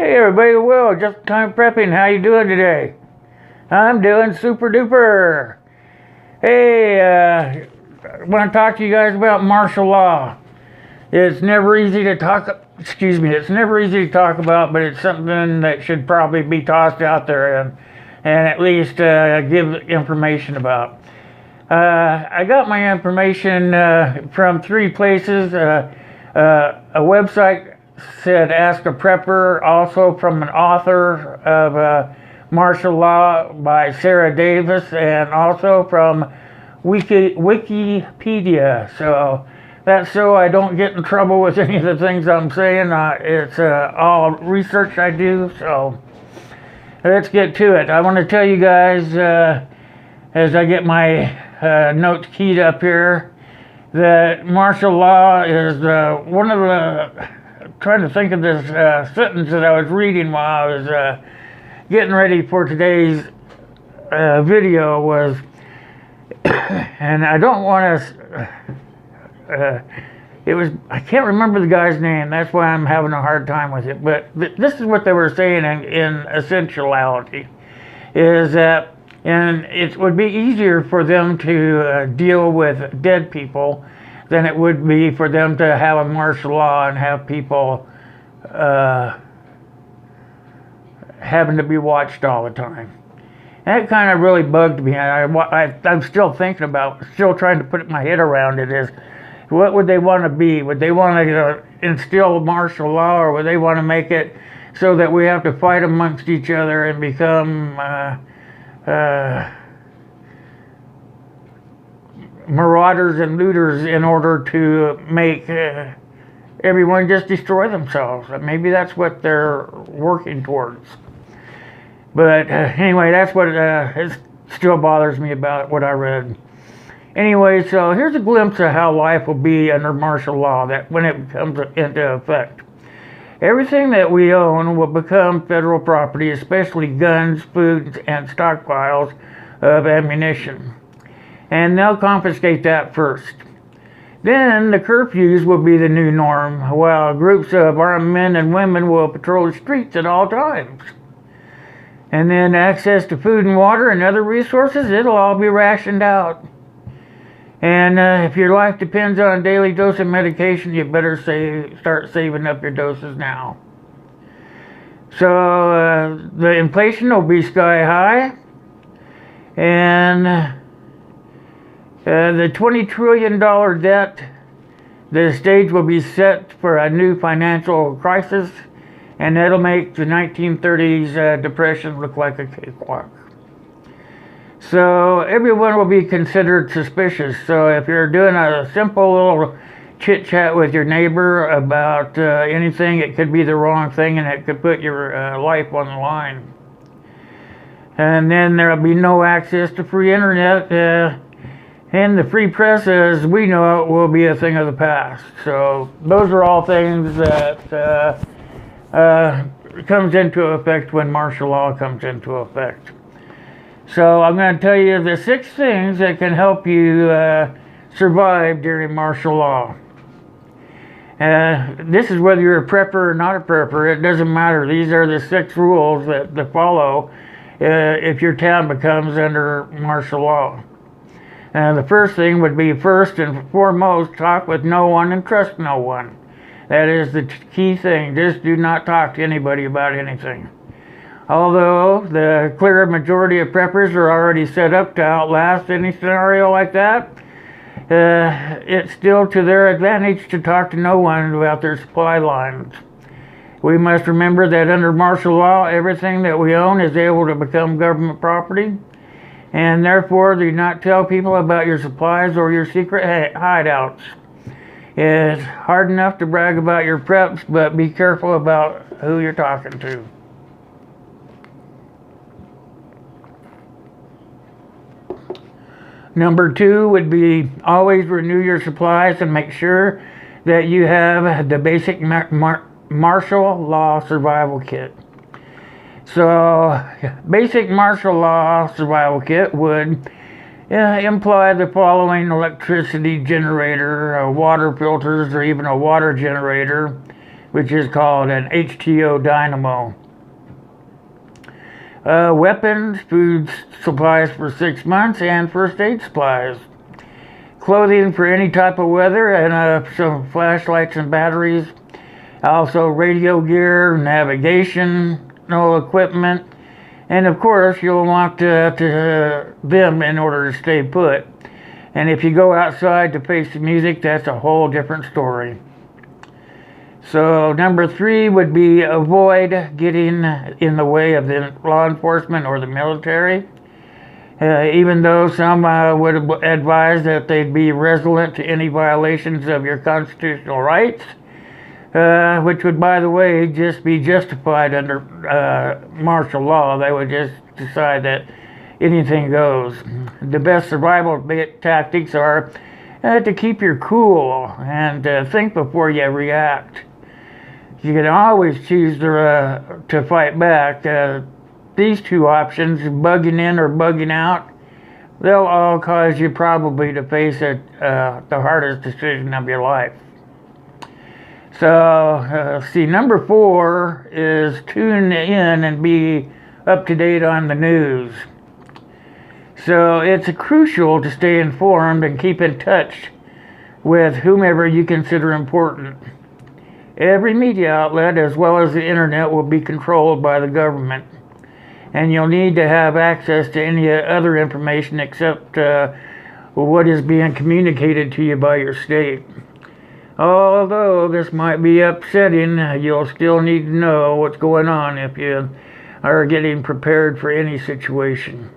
Hey everybody, well, just time prepping. How you doing today? I'm doing super duper. Hey, I want to talk to you guys about martial law. It's never easy to talk. It's never easy to talk about, but it's something that should probably be tossed out there and at least give information about. I got my information from 3 places. A website said Ask a Prepper, also from an author of martial law by Sarah Davis, and also from Wikipedia. So that's so I don't get in trouble with any of the things I'm saying. It's all research I do, so let's get to it. I want to tell you guys, as I get my notes keyed up here, that martial law is one of the... trying to think of this sentence that I was reading while I was getting ready for today's video was, and I don't want to, it was, I can't remember the guy's name, that's why I'm having a hard time with it, but this is what they were saying in essentiality, is that, and it would be easier for them to deal with dead people than it would be for them to have a martial law and have people having to be watched all the time. And that kind of really bugged me. I'm still thinking about, still trying to put my head around it, is what would they want to be? Would they want to instill martial law, or would they want to make it so that we have to fight amongst each other and become marauders and looters in order to make everyone just destroy themselves? Maybe that's what they're working towards. But anyway, that's what it still bothers me about what I read. Anyway, so here's a glimpse of how life will be under martial law that when it comes into effect. Everything that we own will become federal property, especially guns, food, and stockpiles of ammunition. And they'll confiscate that first. Then the curfews will be the new norm, while groups of armed men and women will patrol the streets at all times. And then access to food and water and other resources, it'll all be rationed out. And if your life depends on a daily dose of medication, you better start saving up your doses now. So the inflation will be sky high, and the $20 trillion debt, the stage will be set for a new financial crisis, and that'll make the 1930s depression look like a cakewalk. So everyone will be considered suspicious. So if you're doing a simple little chit-chat with your neighbor about anything, it could be the wrong thing, and it could put your life on the line. And then there'll be no access to free internet, and the free press, as we know it, will be a thing of the past. So those are all things that comes into effect when martial law comes into effect. So I'm going to tell you the 6 things that can help you survive during martial law. This is whether you're a prepper or not a prepper. It doesn't matter. These are the 6 rules that to follow if your town becomes under martial law. The first thing would be, first and foremost, talk with no one and trust no one. That is the key thing. Just do not talk to anybody about anything. Although the clear majority of preppers are already set up to outlast any scenario like that, it's still to their advantage to talk to no one about their supply lines. We must remember that under martial law, everything that we own is able to become government property, and therefore do not tell people about your supplies or your secret hideouts. It's hard enough to brag about your preps, but be careful about who you're talking to. Number 2 would be always renew your supplies and make sure that you have the basic martial law survival kit. So, basic martial law survival kit would imply the following: electricity generator, water filters, or even a water generator, which is called an HTO dynamo. Weapons, food supplies for 6 months, and first aid supplies. Clothing for any type of weather, and some flashlights and batteries. Also radio gear, navigational equipment, and of course you'll want them in order to stay put. And if you go outside to face the music, that's a whole different story. So number 3 would be avoid getting in the way of the law enforcement or the military. Even though some would advise that they'd be resilient to any violations of your constitutional rights, which would, by the way, just be justified under martial law. They would just decide that anything goes. The best survival tactics are to keep your cool and think before you react. You can always choose to fight back. These 2 options, bugging in or bugging out, they'll all cause you probably to face the hardest decision of your life. So, see, number 4 is tune in and be up to date on the news. So it's crucial to stay informed and keep in touch with whomever you consider important. Every media outlet, as well as the internet, will be controlled by the government, and you'll need to have access to any other information except what is being communicated to you by your state. Although this might be upsetting, you'll still need to know what's going on if you are getting prepared for any situation.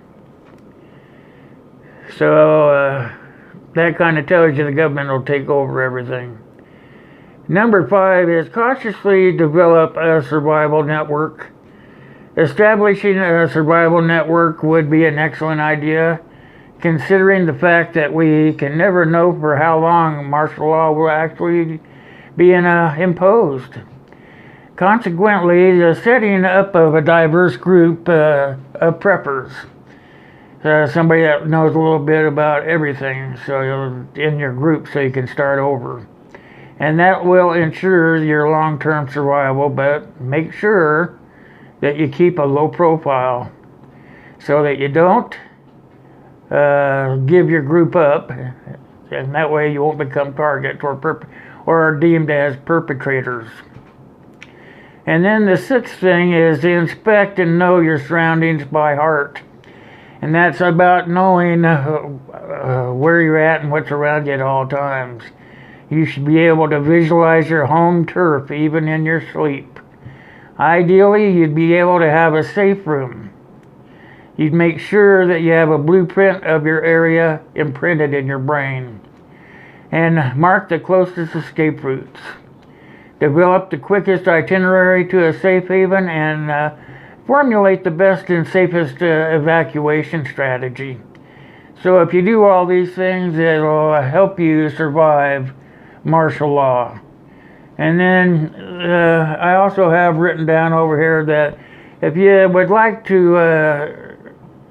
So that kind of tells you the government will take over everything. Number 5 is cautiously develop a survival network. Establishing a survival network would be an excellent idea, considering the fact that we can never know for how long martial law will actually be imposed. Consequently, the setting up of a diverse group of preppers, somebody that knows a little bit about everything, so you're in your group so you can start over. And that will ensure your long-term survival, but make sure that you keep a low profile so that you don't give your group up, and that way you won't become targets or deemed as perpetrators. And then the 6th thing is to inspect and know your surroundings by heart. And that's about knowing where you're at and what's around you at all times. You should be able to visualize your home turf even in your sleep. Ideally, you'd be able to have a safe room. You'd make sure that you have a blueprint of your area imprinted in your brain. And mark the closest escape routes. Develop the quickest itinerary to a safe haven and formulate the best and safest evacuation strategy. So if you do all these things, it'll help you survive martial law. And then I also have written down over here that if you would like to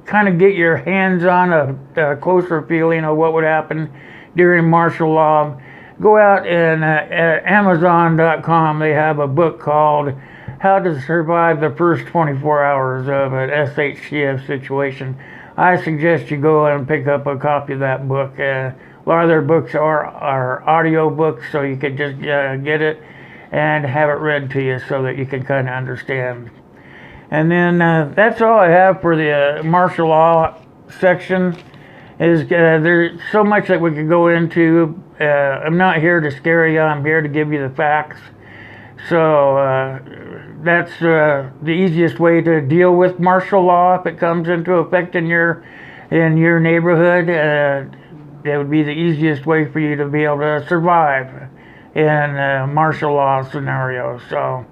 kind of get your hands on a closer feeling of what would happen during martial law, go out and at Amazon.com they have a book called How to Survive the First 24 Hours of an SHTF Situation. I suggest you go and pick up a copy of that book. A lot of their books are audio books, so you can just get it and have it read to you so that you can kind of understand. And then that's all I have for the martial law section. There's so much that we could go into. I'm not here to scare you. I'm here to give you the facts. So that's the easiest way to deal with martial law if it comes into effect in your neighborhood. That would be the easiest way for you to be able to survive in a martial law scenario. So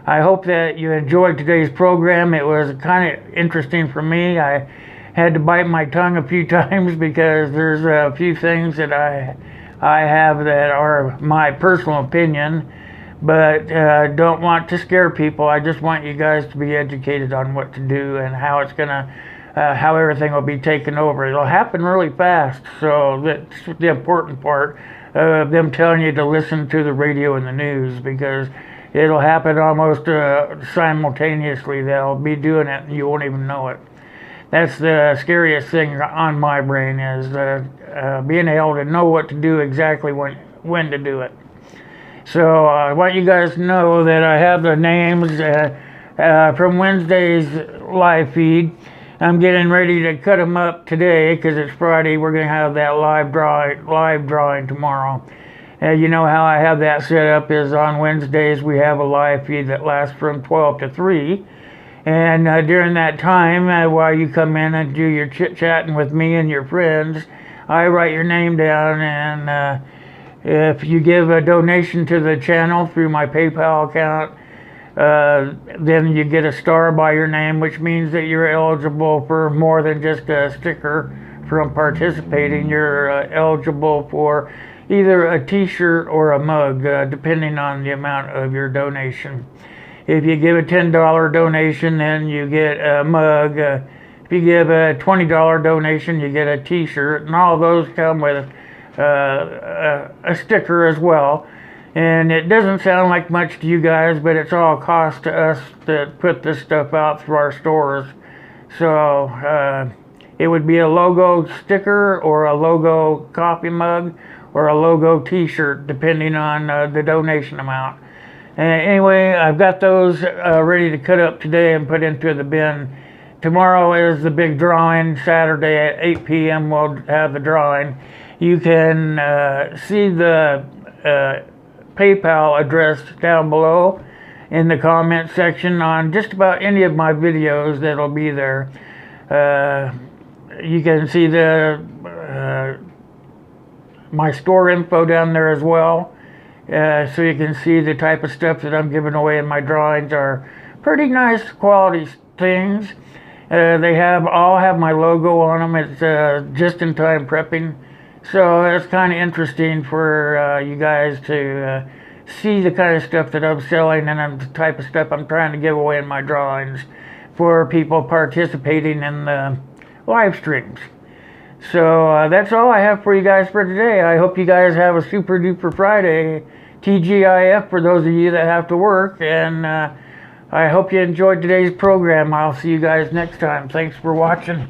I hope that you enjoyed today's program. It was kind of interesting for me. I had to bite my tongue a few times because there's a few things that I have that are my personal opinion, but don't want to scare people. I just want you guys to be educated on what to do and how it's gonna, how everything will be taken over. It'll happen really fast, so that's the important part of them telling you to listen to the radio and the news, because It'll happen almost simultaneously. They'll be doing it and you won't even know it. That's the scariest thing on my brain, is being able to know what to do exactly when to do it. So I want you guys to know that I have the names from Wednesday's live feed. I'm getting ready to cut them up today because it's Friday. We're going to have that live drawing tomorrow. You know how I have that set up is on Wednesdays we have a live feed that lasts from 12 to 3. And during that time, while you come in and do your chit-chatting with me and your friends, I write your name down, and if you give a donation to the channel through my PayPal account, then you get a star by your name, which means that you're eligible for more than just a sticker from participating. You're eligible for either a t-shirt or a mug, depending on the amount of your donation. If you give a $10 donation, then you get a mug. If you give a $20 donation, you get a t-shirt, and all those come with a sticker as well. And it doesn't sound like much to you guys, but it's all cost to us to put this stuff out through our stores. So it would be a logo sticker or a logo coffee mug or a logo t-shirt, depending on the donation amount. Anyway, I've got those ready to cut up today and put into the bin. Tomorrow is the big drawing. Saturday at 8 p.m. we'll have the drawing. You can see the PayPal address down below in the comment section on just about any of my videos that'll be there. You can see the my store info down there as well. So you can see the type of stuff that I'm giving away in my drawings are pretty nice quality things. They all have my logo on them. It's just-in-time prepping. So it's kind of interesting for you guys to see the kind of stuff that I'm selling and the type of stuff I'm trying to give away in my drawings for people participating in the live streams. So that's all I have for you guys for today. I hope you guys have a super duper Friday, TGIF for those of you that have to work, and I hope you enjoyed today's program. I'll see you guys next time. Thanks for watching.